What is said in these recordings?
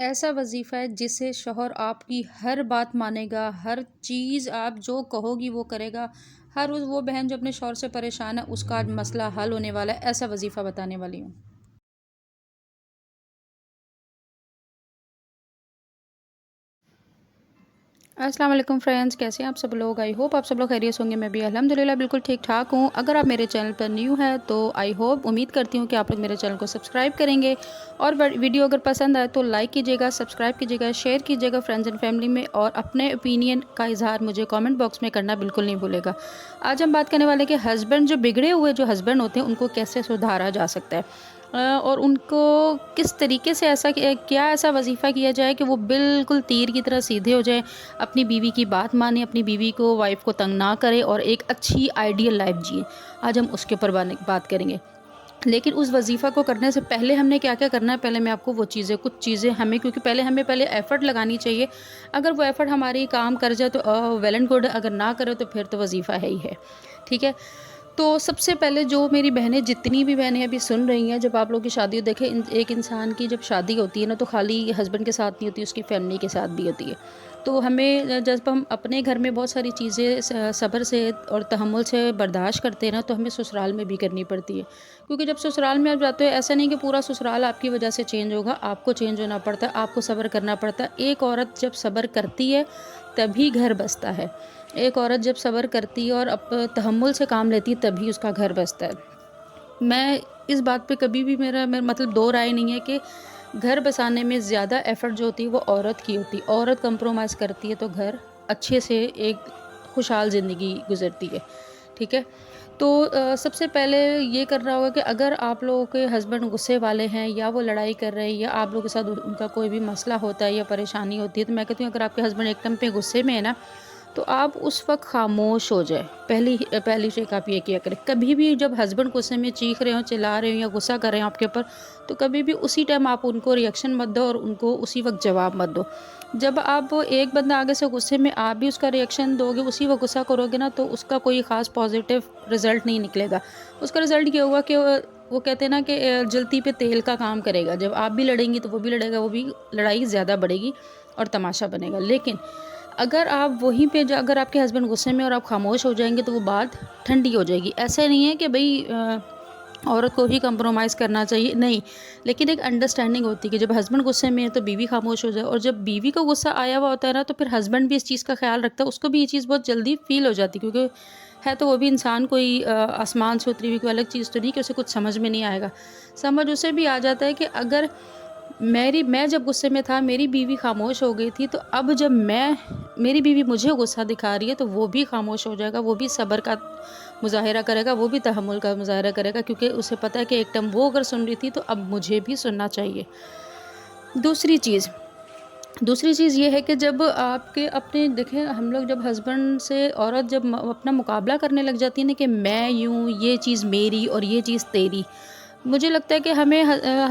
ایسا وظیفہ ہے جس سے شوہر آپ کی ہر بات مانے گا، ہر چیز آپ جو کہو گی وہ کرے گا۔ ہر روز وہ بہن جو اپنے شوہر سے پریشان ہے اس کا آج مسئلہ حل ہونے والا ہے، ایسا وظیفہ بتانے والی ہوں۔ السلام علیکم فرینڈز، کیسے ہیں آپ سب لوگ؟ آئی ہوپ آپ سب لوگ خیریت ہوں گے۔ میں بھی الحمدللہ بالکل ٹھیک ٹھاک ہوں۔ اگر آپ میرے چینل پر نیو ہیں تو آئی ہوپ امید کرتی ہوں کہ آپ لوگ میرے چینل کو سبسکرائب کریں گے، اور ویڈیو اگر پسند آئے تو لائک کیجیے گا، سبسکرائب کیجیے گا، شیئر کیجیے گا فرینڈز اینڈ فیملی میں، اور اپنے اوپینین کا اظہار مجھے کامنٹ باکس میں کرنا بالکل نہیں بھولے گا۔ آج ہم بات کرنے والے کہ ہسبینڈ جو بگڑے ہوئے جو ہسبینڈ ہوتے ہیں ان کو کیسے سدھارا جا سکتا ہے، اور ان کو کس طریقے سے کیا ایسا وظیفہ کیا جائے کہ وہ بالکل تیر کی طرح سیدھے ہو جائیں، اپنی بیوی کی بات مانے، اپنی بیوی کو وائف کو تنگ نہ کرے، اور ایک اچھی آئیڈیل لائف جیے۔ آج ہم اس کے اوپر بات کریں گے، لیکن اس وظیفہ کو کرنے سے پہلے ہم نے کیا کیا کرنا ہے، پہلے میں آپ کو وہ کچھ چیزیں ہمیں، کیونکہ پہلے ایفرٹ لگانی چاہیے۔ اگر وہ ایفرٹ ہماری کام کر جائے تو ویل اینڈ گڈ، اگر نہ کرے تو پھر تو وظیفہ ہے ہی ہے، ٹھیک ہے۔ تو سب سے پہلے جو میری بہنیں، جتنی بھی بہنیں ابھی سن رہی ہیں، جب آپ لوگ کی شادی دیکھیں، ایک انسان کی جب شادی ہوتی ہے نا تو خالی ہسبینڈ کے ساتھ نہیں ہوتی، اس کی فیملی کے ساتھ بھی ہوتی ہے۔ تو ہمیں جب ہم اپنے گھر میں بہت ساری چیزیں صبر سے اور تحمل سے برداشت کرتے ہیں نا، تو ہمیں سسرال میں بھی کرنی پڑتی ہے، کیونکہ جب سسرال میں آپ جاتے ہیں، ایسا نہیں کہ پورا سسرال آپ کی وجہ سے چینج ہوگا، آپ کو چینج ہونا پڑتا ہے، آپ کو صبر کرنا پڑتا ہے۔ ایک عورت جب صبر کرتی ہے تبھی گھر بستا ہے، ایک عورت جب صبر کرتی ہے اور تحمل سے کام لیتی ہے تبھی اس کا گھر بستا ہے۔ میں اس بات پہ کبھی بھی میرا مطلب دو رائے نہیں ہے کہ گھر بسانے میں زیادہ ایفرٹ جو ہوتی ہے وہ عورت کی ہوتی ہے، عورت کمپرومائز کرتی ہے تو گھر اچھے سے ایک خوشحال زندگی گزرتی ہے، ٹھیک ہے۔ تو سب سے پہلے یہ کرنا ہوگا کہ اگر آپ لوگوں کے ہسبینڈ غصے والے ہیں، یا وہ لڑائی کر رہے ہیں، یا آپ لوگوں کے ساتھ ان کا کوئی بھی مسئلہ ہوتا ہے یا پریشانی ہوتی ہے، تو میں کہتی ہوں اگر آپ کے ہسبینڈ ایک دم پہ غصے میں ہے نا، تو آپ اس وقت خاموش ہو جائے۔ پہلی چیز آپ یہ کیا کریں، کبھی بھی جب ہسبینڈ غصے میں چیخ رہے ہوں، چلا رہے ہوں یا غصہ کر رہے ہیں آپ کے اوپر، تو کبھی بھی اسی ٹائم آپ ان کو ریئیکشن مت دو اور ان کو اسی وقت جواب مت دو۔ جب آپ ایک بندہ آگے سے غصے میں، آپ بھی اس کا ریئیکشن دو گے، اسی وقت غصہ کرو گے نا، تو اس کا کوئی خاص پازیٹیو رزلٹ نہیں نکلے گا۔ اس کا رزلٹ یہ ہوگا کہ وہ کہتے ہیں نا کہ جلتی پہ تیل کا کام کرے گا، جب آپ بھی لڑیں گی تو وہ بھی لڑے گا، وہ بھی لڑائی زیادہ بڑھے گی اور تماشا بنے گا۔ لیکن اگر آپ وہیں پہ اگر آپ کے ہسبینڈ غصے میں اور آپ خاموش ہو جائیں گے تو وہ بات ٹھنڈی ہو جائے گی۔ ایسا نہیں ہے کہ بھئی عورت کو ہی کمپرومائز کرنا چاہیے، نہیں، لیکن ایک انڈرسٹینڈنگ ہوتی ہے کہ جب ہسبینڈ غصے میں ہے تو بیوی خاموش ہو جائے، اور جب بیوی کو غصہ آیا ہوا ہوتا ہے نا تو پھر ہسبینڈ بھی اس چیز کا خیال رکھتا ہے، اس کو بھی یہ چیز بہت جلدی فیل ہو جاتی ہے، کیونکہ ہے تو وہ بھی انسان، کوئی آسمان سے اتری ہوئی کوئی الگ چیز تو نہیں کہ اسے کچھ سمجھ میں نہیں آئے گا۔ سمجھ اسے بھی آ جاتا ہے کہ اگر میں جب غصے میں تھا، میری بیوی خاموش ہو گئی تھی، تو اب جب میری بیوی مجھے غصہ دکھا رہی ہے تو وہ بھی خاموش ہو جائے گا، وہ بھی صبر کا مظاہرہ کرے گا، وہ بھی تحمل کا مظاہرہ کرے گا، کیونکہ اسے پتہ ہے کہ ایک ٹائم وہ اگر سن رہی تھی تو اب مجھے بھی سننا چاہیے۔ دوسری چیز یہ ہے کہ جب آپ کے اپنے دیکھیں، ہم لوگ جب ہسبینڈ سے عورت جب اپنا مقابلہ کرنے لگ جاتی ہے نا کہ میں یوں، یہ چیز میری اور یہ چیز تیری، مجھے لگتا ہے کہ ہمیں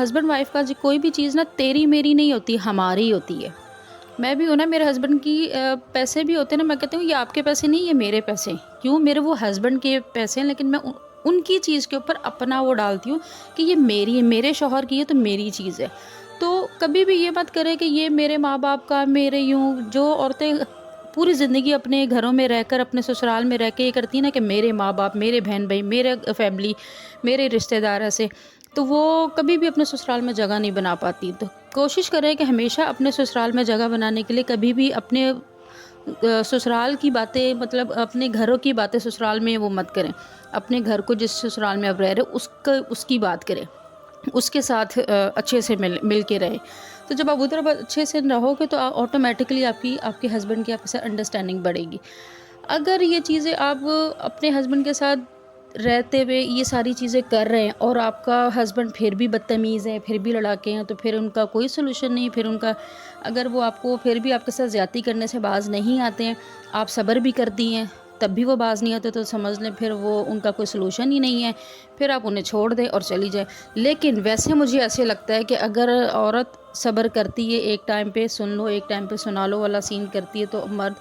ہسبینڈ وائف کا کوئی بھی چیز نا تیری میری نہیں ہوتی، ہماری ہوتی ہے۔ میں بھی ہوں نا، میرے ہسبینڈ کی پیسے بھی ہوتے ہیں نا، میں کہتی ہوں یہ آپ کے پیسے نہیں، یہ میرے پیسے ہیں۔ کیوں؟ میرے وہ ہسبینڈ کے پیسے ہیں، لیکن میں ان کی چیز کے اوپر اپنا وہ ڈالتی ہوں کہ یہ میری ہے، میرے شوہر کی ہے تو میری چیز ہے۔ تو کبھی بھی یہ مت کرے کہ یہ میرے ماں باپ کا، میرے یوں، جو عورتیں پوری زندگی اپنے گھروں میں رہ کر، اپنے سسرال میں رہ کے یہ کرتی ہیں نا کہ میرے ماں باپ، میرے بہن بھائی، میرے فیملی، میرے رشتہ دار ایسے، تو وہ کبھی بھی اپنے سسرال میں جگہ نہیں بنا پاتی۔ تو کوشش کریں کہ ہمیشہ اپنے سسرال میں جگہ بنانے کے لیے کبھی بھی اپنے سسرال کی باتیں، مطلب اپنے گھروں کی باتیں سسرال میں وہ مت کریں، اپنے گھر کو جس سسرال میں اب رہ رہے اس کی بات کریں، اس کے ساتھ اچھے سے مل کے رہے۔ تو جب آپ ادھر اچھے سے رہو گے تو آٹومیٹکلی آپ کے ہسبینڈ کی آپ کے ساتھ انڈرسٹینڈنگ بڑھے گی۔ اگر یہ چیزیں آپ اپنے ہسبینڈ کے ساتھ رہتے ہوئے یہ ساری چیزیں کر رہے ہیں اور آپ کا ہسبینڈ پھر بھی بدتمیز ہے، پھر بھی لڑاکے ہیں، تو پھر ان کا کوئی سلوشن نہیں، پھر ان کا، اگر وہ آپ کو پھر بھی آپ کے ساتھ زیادتی کرنے سے باز نہیں آتے ہیں، آپ صبر بھی کرتی ہیں تب بھی وہ باز نہیں آتے، تو سمجھ لیں پھر وہ ان کا کوئی سلوشن ہی نہیں ہے، پھر آپ انہیں چھوڑ دیں اور چلی جائیں۔ لیکن ویسے مجھے ایسے لگتا ہے کہ اگر عورت صبر کرتی ہے، ایک ٹائم پہ سن لو، ایک ٹائم پہ سنا لو والا سین کرتی ہے، تو مرد